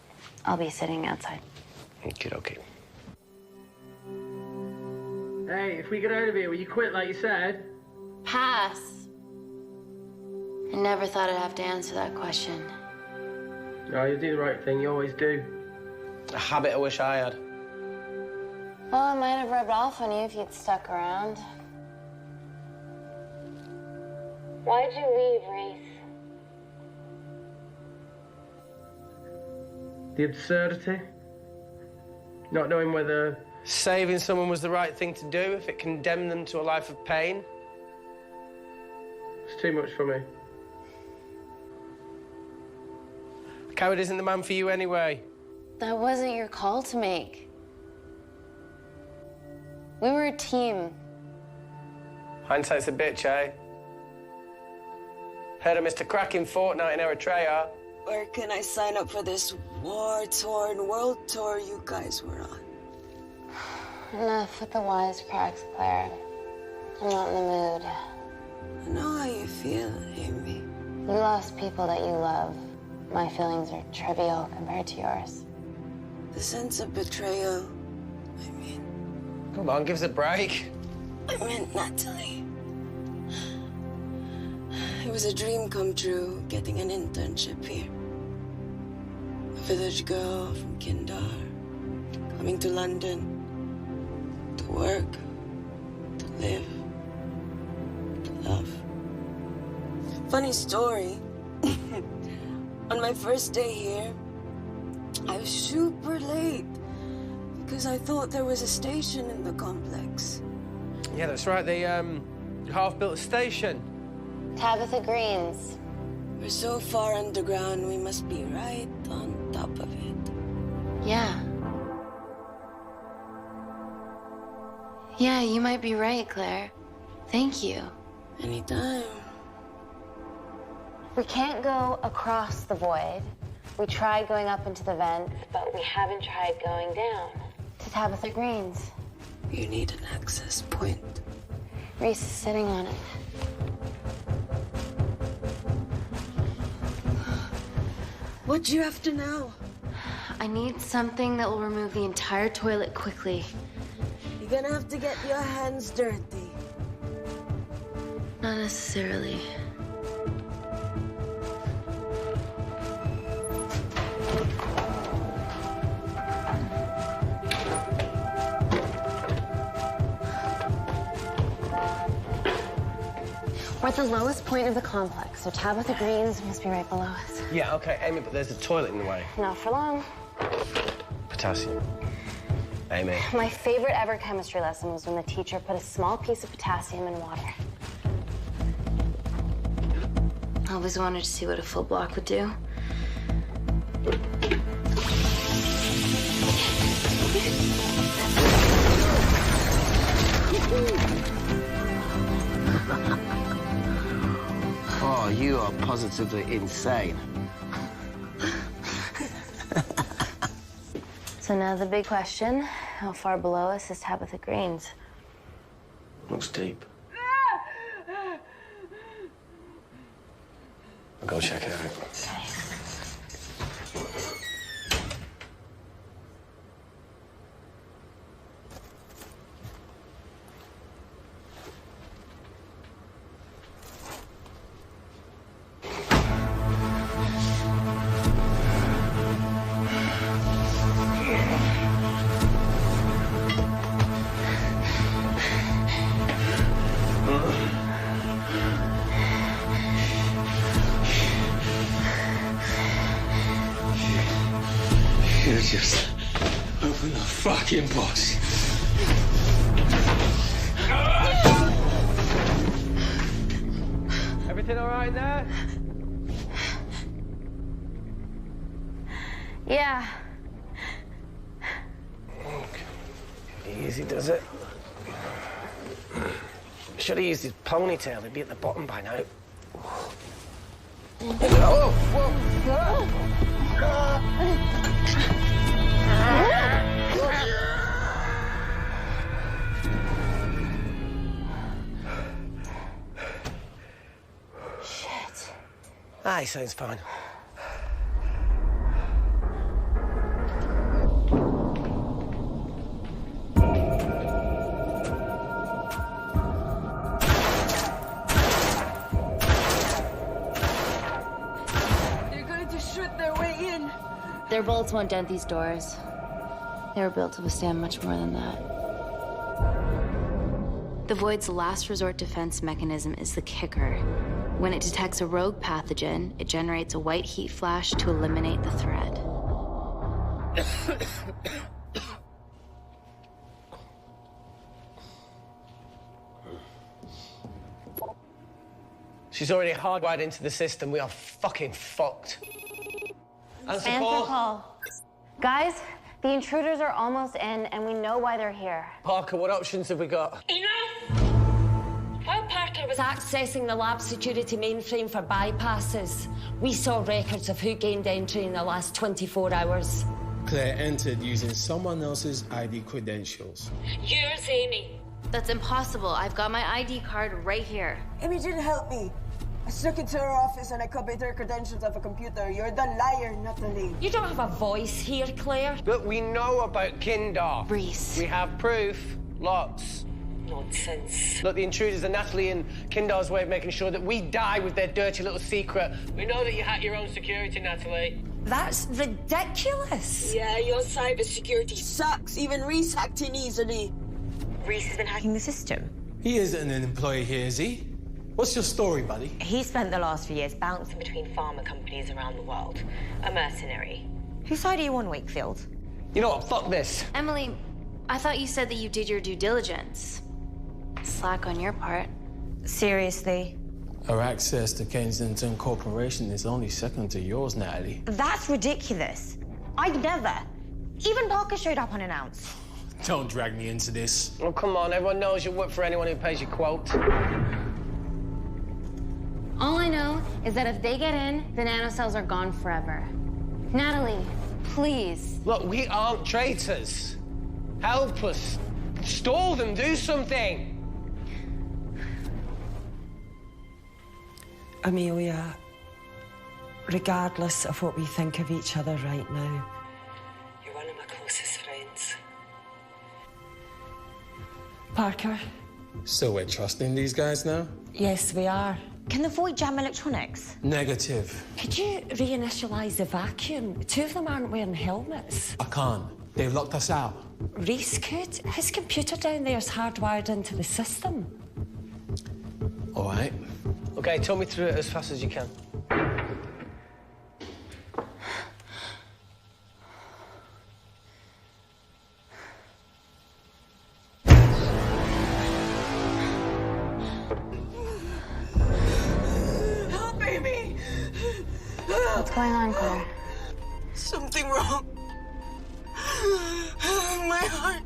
I'll be sitting outside. Okey-dokey. Hey, if we get out of here, will you quit like you said? Pass. I never thought I'd have to answer that question. No, you do the right thing, you always do. A habit I wish I had. Well, I might have rubbed off on you if you'd stuck around. Why'd you leave, Reese? The absurdity. Not knowing whether... Saving someone was the right thing to do if it condemned them to a life of pain. It's too much for me. A coward isn't the man for you anyway. That wasn't your call to make. We were a team. Hindsight's a bitch, eh? Heard of Mr. Cracking Fortnite in Eritrea. Where can I sign up for this war-torn world tour you guys were on? Enough with the wisecracks, Claire. I'm not in the mood. I know how you feel, Amy. You lost people that you love. My feelings are trivial compared to yours. The sense of betrayal. Come on, give us a break. I meant Natalie. It was a dream come true, getting an internship here. A village girl from Kindar, coming to London, to work, to live, to love. Funny story. On my first day here, I was super late because I thought there was a station in the complex. Yeah, that's right, the half-built station. Tabitha Green's. We're so far underground, we must be right on top of it. Yeah. Yeah, you might be right, Claire. Thank you. Anytime. We can't go across the void. We tried going up into the vents, but we haven't tried going down to Tabitha Green's. You need an access point. Reese is sitting on it. What do you have to know? I need something that will remove the entire toilet quickly. You're gonna have to get your hands dirty. Not necessarily. We're at the lowest point of the complex, so Tabitha Green's must be right below us. Yeah, okay, Amy, but there's a toilet in the way. Not for long. Potassium. Amy. My favorite ever chemistry lesson was when the teacher put a small piece of potassium in water. I always wanted to see what a full block would do. Oh, you are positively insane. So now the big question, how far below us is Tabitha Green's? Looks deep. I'll go check it out. You just open the fucking box. Everything all right there? Yeah. Easy does it. Should have used his ponytail. He'd be at the bottom by now. Oh, whoa. Shit. He sounds fine. Their bullets won't dent these doors. They were built to withstand much more than that. The Void's last resort defense mechanism is the kicker. When it detects a rogue pathogen, it generates a white heat flash to eliminate the threat. She's already hardwired into the system. We are fucking fucked. Answer Paul. Guys, the intruders are almost in, and we know why they're here. Parker, what options have we got? Enough! While Parker was accessing the lab security mainframe for bypasses, we saw records of who gained entry in the last 24 hours. Claire entered using someone else's ID credentials. Yours, Amy. That's impossible. I've got my ID card right here. Amy didn't help me. I snuck into her office and I copied her credentials off a computer. You're the liar, Natalie. You don't have a voice here, Claire. Look, we know about Kindar. Reese. We have proof. Lots. Nonsense. Look, the intruders are Natalie and Kindar's way of making sure that we die with their dirty little secret. We know that you hack your own security, Natalie. That's ridiculous. Yeah, your cybersecurity sucks. Even Reese hacked in easily. Reese has been hacking the system. He isn't an employee here, is he? What's your story, buddy? He spent the last few years bouncing Between pharma companies around the world. A mercenary. Whose side are you on, Wakefield? You know what? Fuck this. Emily, I thought you said that you did your due diligence. Slack on your part. Seriously? Our access to Kensington Corporation is only second to yours, Natalie. That's ridiculous. I'd never. Even Parker showed up unannounced. Don't drag me into this. Oh, come on. Everyone knows you work for anyone who pays your quote. All I know is that if they get in, the nanocells are gone forever. Natalie, please. Look, we aren't traitors. Help us. Stall them. Do something. Amelia, regardless of what we think of each other right now, You're one of my closest friends. Parker, So we're trusting these guys now? yes, we are. Can the Void jam electronics? Negative. Could you reinitialize the vacuum? Two of them aren't wearing helmets. I can't. They've locked us out. Reese could. His computer down there's hardwired into the system. All right. Okay, talk me through it as fast as you can. Help, Amy! What's going on, Claire? Something wrong. My heart.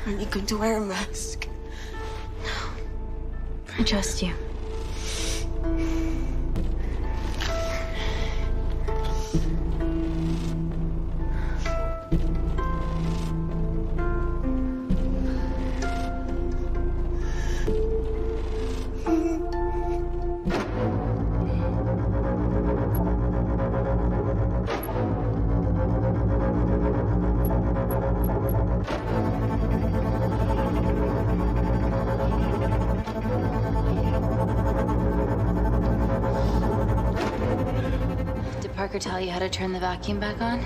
Are you going to wear a mask? I trust you. Did Parker tell you how to turn the vacuum back on?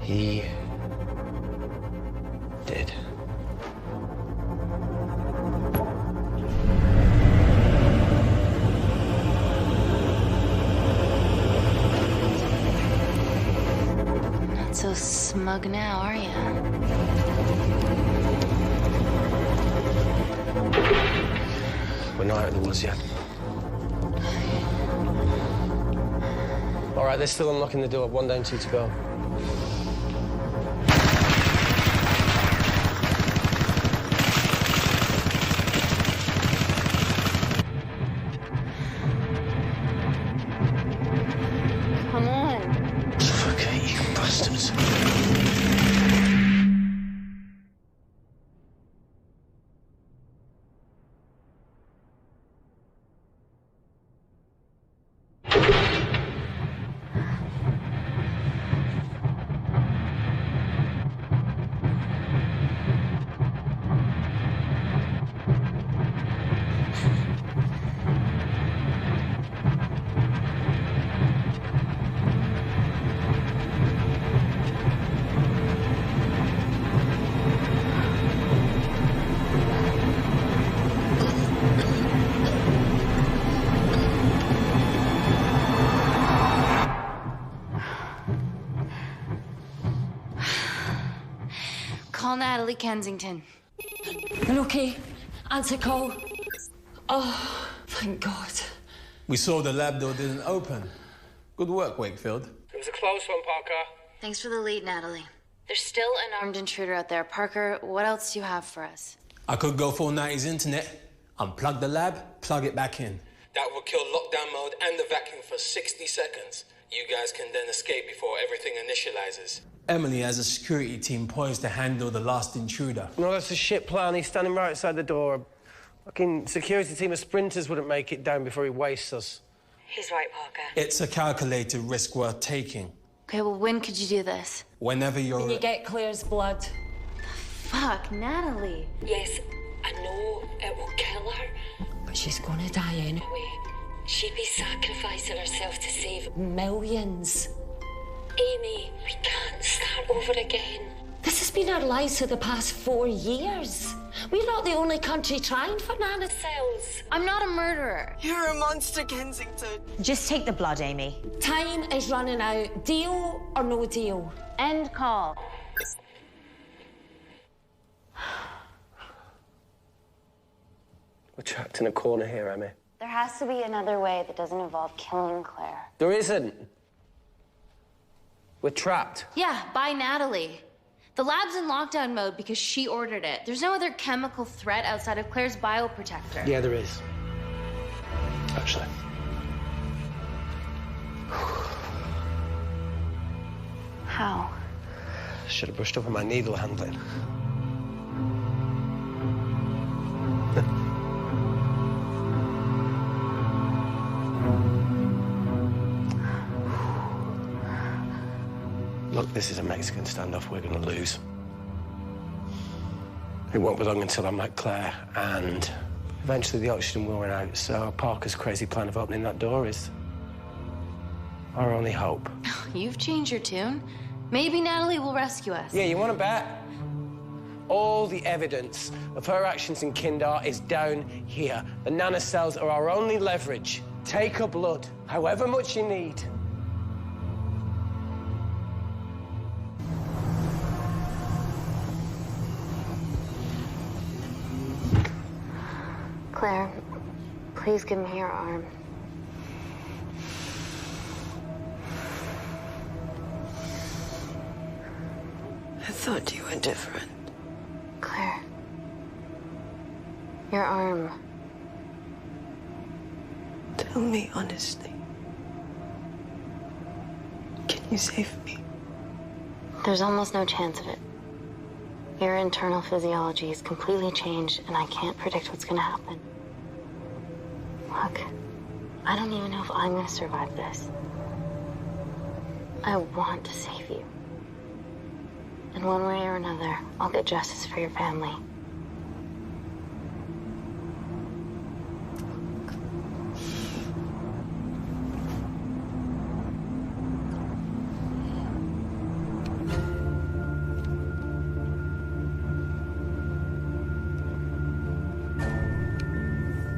He did. That's so smug now, are you? We're not out of the woods yet. All right, they're still unlocking the door. 1 down, 2 to go. Come on. Fuck you bastards. Call Natalie Kensington. You're okay? Answer call. Oh, thank God. We saw the lab door didn't open. Good work, Wakefield. It was a close one, Parker. Thanks for the lead, Natalie. There's still an armed intruder out there. Parker, what else do you have for us? I could go 490's internet, unplug the lab, plug it back in. That would kill lockdown mode and the vacuum for 60 seconds. You guys can then escape before everything initializes. Emily has a security team poised to handle the last intruder. No, that's a shit plan. He's standing right outside the door. A fucking security team of sprinters wouldn't make it down before he wastes us. He's right, Parker. It's a calculated risk worth taking. Okay, well, when could you do this? Whenever you're... When you get Claire's blood. Fuck, Natalie. Yes, I know it will kill her. But she's gonna die anyway. She'd be sacrificing herself to save millions. Amy, we can't start over again. This has been our lives for the past 4 years. We're not the only country trying for nanocells. I'm not a murderer. You're a monster, Kensington. Just take the blood, Amy. Time is running out. Deal or no deal? End call. We're trapped in a corner here, Emmy. There has to be another way that doesn't involve killing Claire. There isn't. We're trapped. Yeah, by Natalie. The lab's in lockdown mode because she ordered it. There's no other chemical threat outside of Claire's bioprotector. Yeah, there is. Actually. How? Should have brushed up on my needle handling. Look, this is a Mexican standoff we're going to lose. It won't be long until I'm like Claire, and eventually the oxygen will run out, so Parker's crazy plan of opening that door is our only hope. You've changed your tune. Maybe Natalie will rescue us. Yeah, you want to bet? All the evidence of her actions in Kindar is down here. The nanocells are our only leverage. Take her blood, however much you need. Claire, please give me your arm. I thought you were different. Claire, your arm. Tell me honestly. Can you save me? There's almost no chance of it. Your internal physiology is completely changed, and I can't predict what's going to happen. Look, I don't even know if I'm going to survive this. I want to save you. And one way or another, I'll get justice for your family.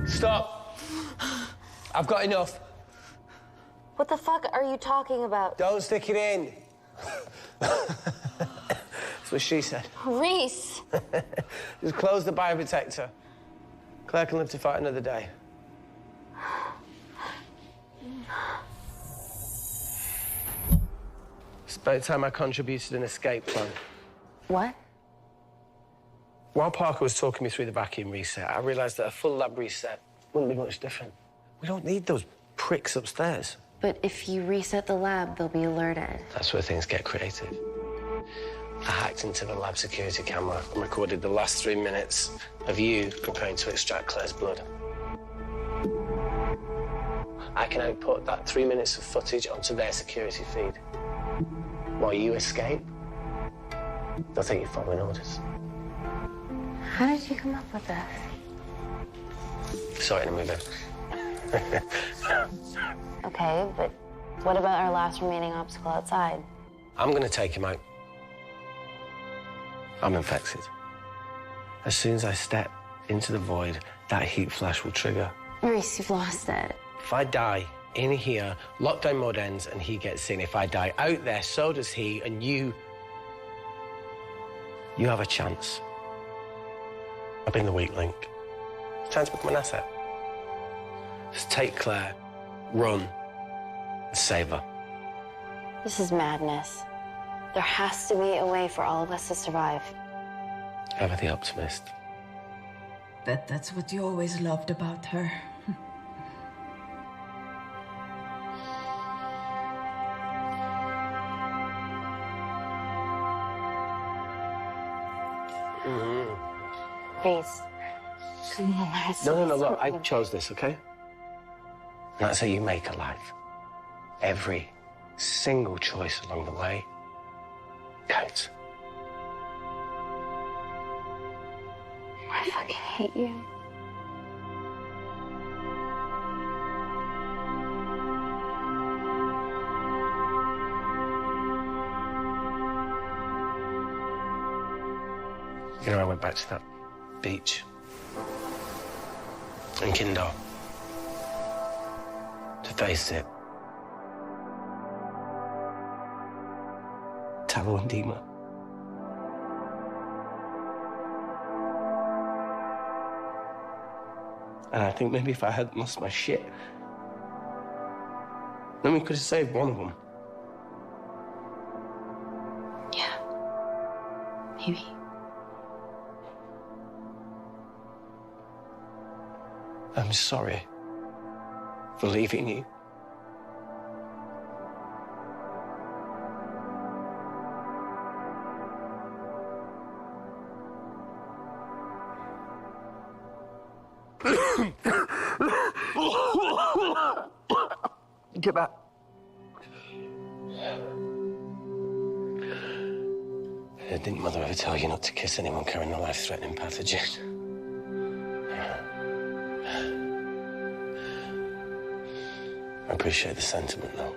Stop. I've got enough. What the fuck are you talking about? Don't stick it in. That's what she said. Reese! Just close the bioprotector. Claire can live to fight another day. It's about time I contributed an escape plan. What? While Parker was talking me through the vacuum reset, I realised that a full lab reset wouldn't be much different. We don't need those pricks upstairs. But if you reset the lab, they'll be alerted. That's where things get creative. I hacked into the lab security camera and recorded the last 3 minutes of you preparing to extract Claire's blood. I can output that 3 minutes of footage onto their security feed. While you escape, they'll think you're following orders. How did you come up with this? Sorry to move in. Okay, but what about our last remaining obstacle outside? I'm gonna take him out. I'm infected. As soon as I step into the void, that heat flash will trigger. Reese, you've lost it. If I die in here, lockdown mode ends and he gets in. If I die out there, so does he, and you have a chance. I've been the weak link. Time to become an asset. Just take Claire, run, and save her. This is madness. There has to be a way for all of us to survive. Ever the optimist. That's what you always loved about her. Reese. No, look, I chose this, okay? That's how you make a life. Every single choice along the way counts. I fucking hate you. You know, I went back to that beach in Kindar to face it. Tallow and Dima. And I think maybe if I hadn't lost my shit, then we could have saved one of them. Yeah. Maybe. I'm sorry for leaving you. Get back. Didn't Mother ever tell you not to kiss anyone carrying a life-threatening pathogen? I appreciate the sentiment, though.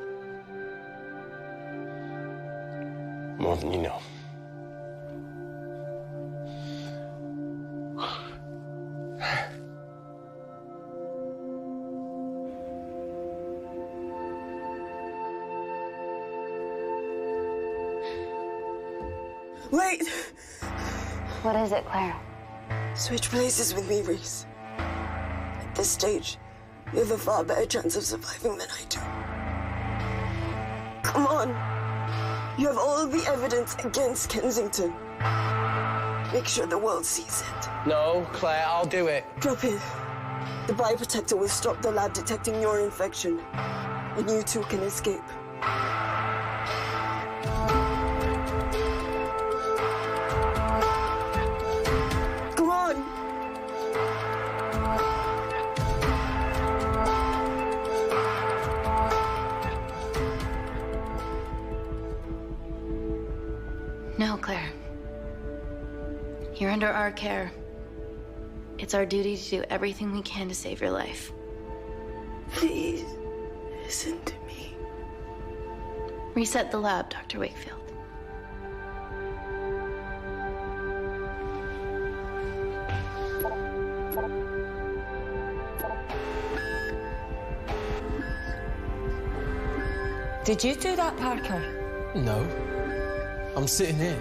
More than you know. Wait! What is it, Claire? Switch places with me, Reese. At this stage, you have a far better chance of surviving than I do. Come on. You have all the evidence against Kensington. Make sure the world sees it. No, Claire, I'll do it. Drop in. The bioprotector will stop the lab detecting your infection, and you two can escape. Come on! No, Claire. You're under our care. It's our duty to do everything we can to save your life. Please, listen to me. Reset the lab, Dr. Wakefield. Did you do that, Parker? No. I'm sitting here.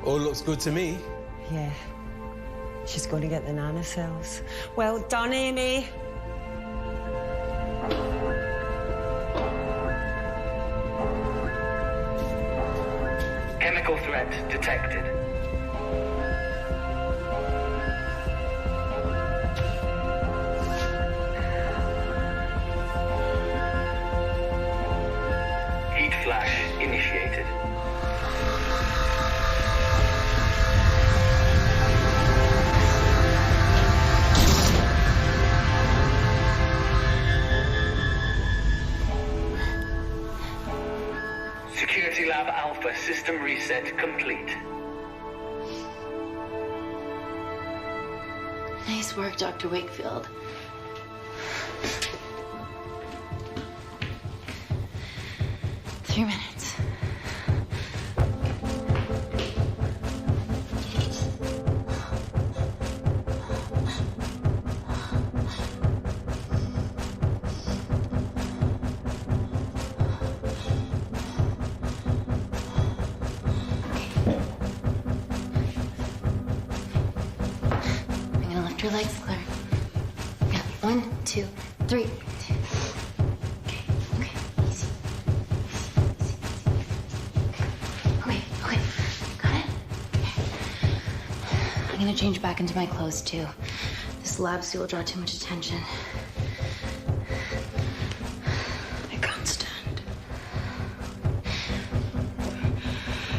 All looks good to me. Yeah. She's going to get the nanocells. Well done, Amy. Chemical threat detected. Heat flash initiated. Security Lab Alpha system reset complete. Nice work, Dr. Wakefield. Three minutes. I'm gonna lift your legs, Claire. Yeah, 1, 2, 3. Okay, easy. Okay, got it? I'm gonna change back into my clothes, too. This lab suit will draw too much attention. I can't stand.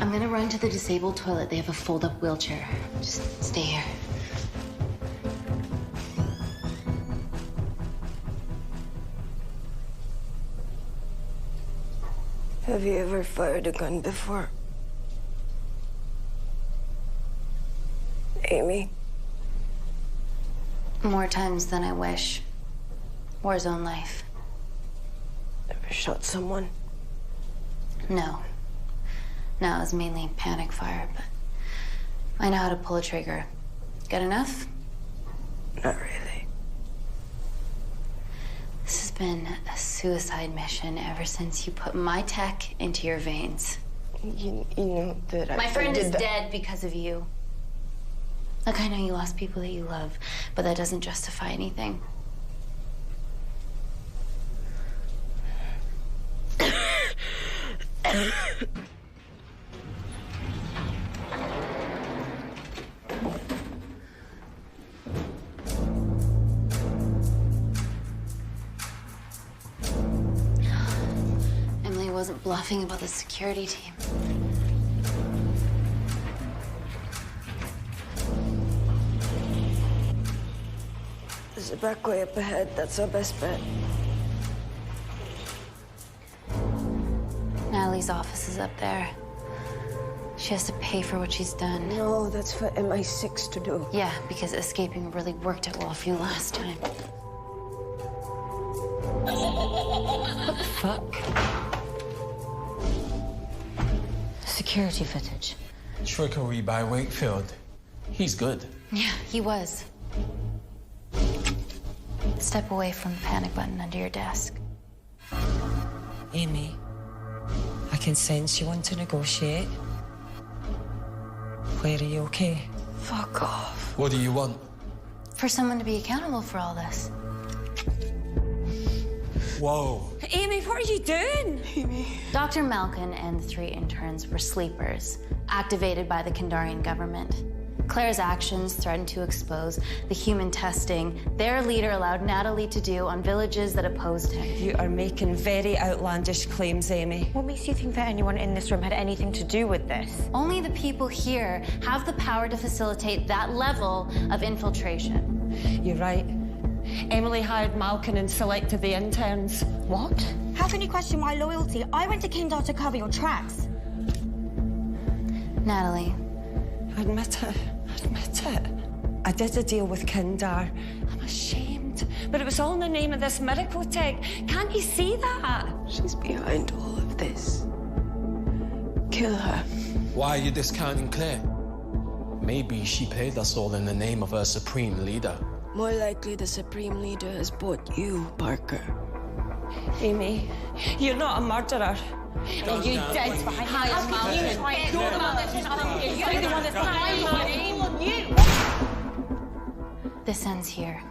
I'm gonna run to the disabled toilet. They have a fold-up wheelchair. Just stay here. Have you ever fired a gun before? Amy? More times than I wish. Warzone life. Ever shot someone? No. No, it was mainly panic fire, but I know how to pull a trigger. Good enough? Not really. This has been a suicide mission ever since you put my tech into your veins. You know that My friend did is that. dead because of you. Look, I know you lost people that you love, but that doesn't justify anything. Emily wasn't bluffing about the security team. There's a back way up ahead. That's our best bet. Natalie's office is up there. She has to pay for what she's done. No, that's for MI6 to do. Yeah, because escaping really worked out well for you last time. What the fuck? Security footage. Trickery by Wakefield. He's good. Yeah, he was. Step away from the panic button under your desk. Amy, I can sense you want to negotiate. Claire, are you okay? Fuck off. What do you want? For someone to be accountable for all this. Whoa. Amy, what are you doing? Amy. Dr. Malkin and the 3 interns were sleepers, activated by the Kandarian government. Claire's actions threatened to expose the human testing their leader allowed Natalie to do on villages that opposed him. You are making very outlandish claims, Amy. What makes you think that anyone in this room had anything to do with this? Only the people here have the power to facilitate that level of infiltration. You're right. Emily hired Malkin and selected the interns. What? How can you question my loyalty? I went to Kindar to cover your tracks. Natalie. Admit it. Admit it. I did a deal with Kindar. I'm ashamed. But it was all in the name of this miracle tech. Can't you see that? She's behind all of this. Kill her. Why are you discounting Claire? Maybe she paid us all in the name of her supreme leader. More likely the Supreme Leader has bought you, Parker. Amy, you're not a murderer. Are you dead behind How can you try and you're the one that's you're the one that's behind you. This ends here.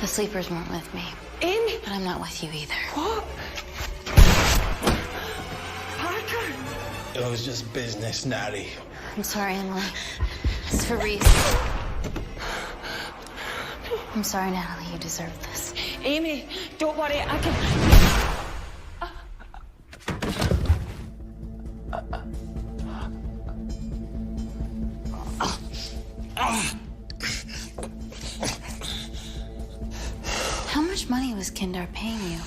The sleepers weren't with me. Amy? But I'm not with you either. What? Parker? It was just business, Natalie. I'm sorry, Emily. It's for Reese. I'm sorry, Natalie. You deserve this. Amy, don't worry. I can... How much money was Kindar paying you?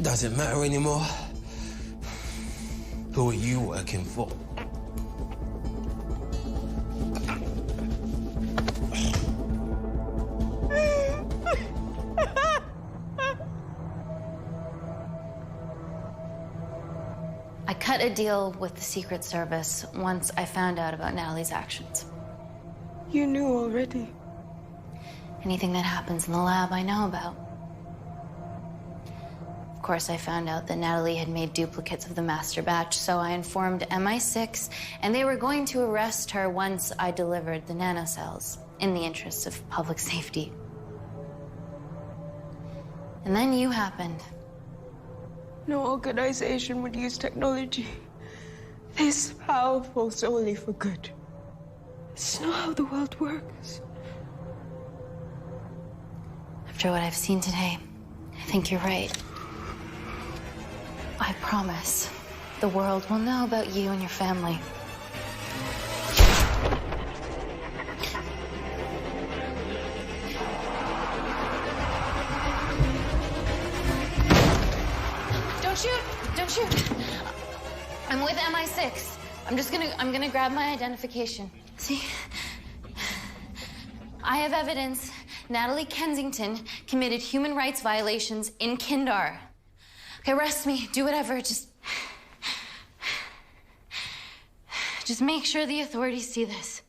Doesn't matter anymore. Who are you working for? I cut a deal with the Secret Service once I found out about Natalie's actions. You knew already. Anything that happens in the lab, I know about. Of course, I found out that Natalie had made duplicates of the master batch, so I informed MI6, and they were going to arrest her once I delivered the nanocells, in the interests of public safety. And then you happened. No organization would use technology this powerful solely for good. It's not how the world works. After what I've seen today, I think you're right. I promise the world will know about you and your family. Don't shoot! Don't shoot! I'm with MI6. I'm gonna grab my identification. See? I have evidence Natalie Kensington committed human rights violations in Kindar. Okay, arrest me, do whatever, just make sure the authorities see this.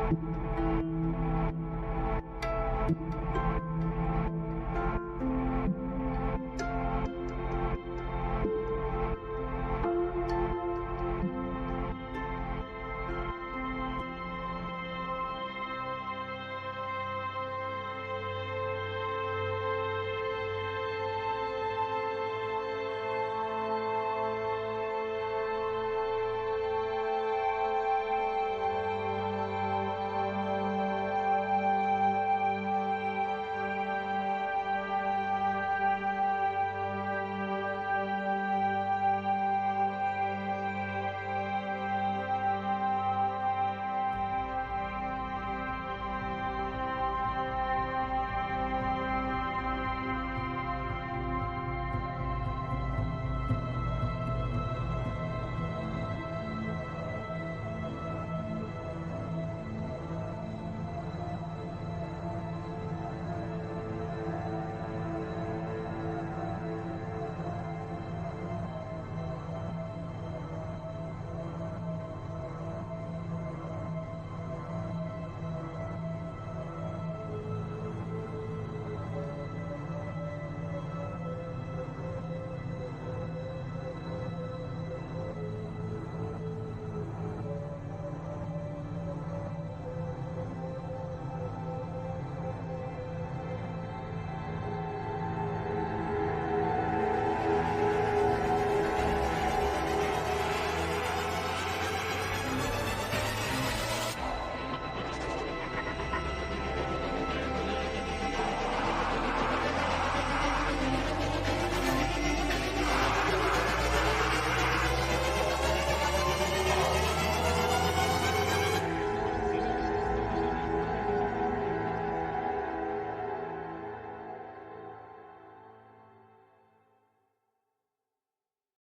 Thank you.